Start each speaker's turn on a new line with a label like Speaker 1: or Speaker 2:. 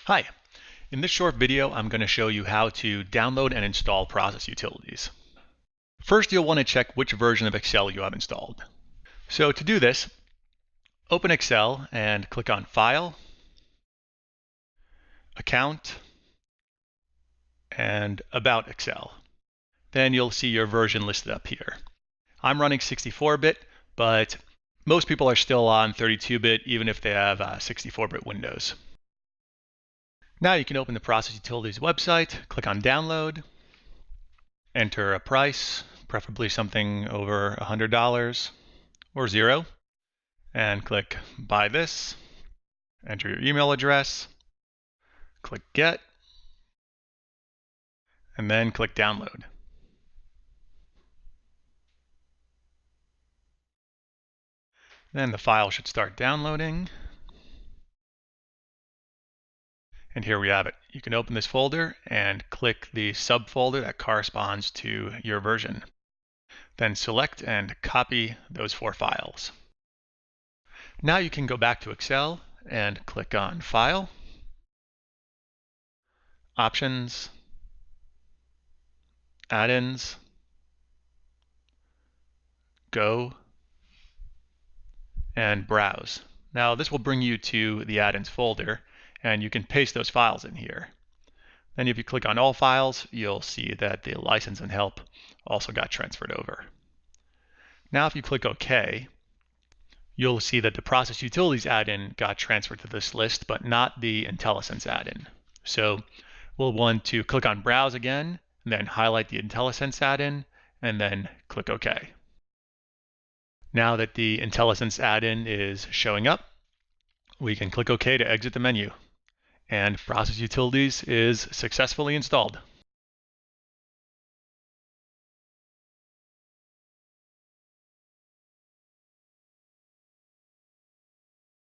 Speaker 1: Hi, in this short video I'm going to show you how to download and install ProcessUtilities. First you'll want to check which version of Excel you have installed. So to do this, open Excel and click on File, Account, and About Excel. Then you'll see your version listed up here. I'm running 64-bit, but most people are still on 32-bit even if they have 64-bit Windows. Now you can open the ProcessUtilities website, click on Download, enter a price, preferably something over $100 or $0, and click Buy This, enter your email address, click Get, and then click Download. Then the file should start downloading. And here we have it. You can open this folder and click the subfolder that corresponds to your version. Then select and copy those 4 files. Now you can go back to Excel and click on File, Options, Add-ins, Go, and Browse. Now this will bring you to the add-ins folder, and you can paste those files in here. Then if you click on all files, you'll see that the license and help also got transferred over. Now if you click OK, you'll see that the ProcessUtilities add-in got transferred to this list, but not the IntelliSense add-in. So we'll want to click on Browse again, and then highlight the IntelliSense add-in, and then click OK. Now that the IntelliSense add-in is showing up, we can click OK to exit the menu. And ProcessUtilities is successfully installed.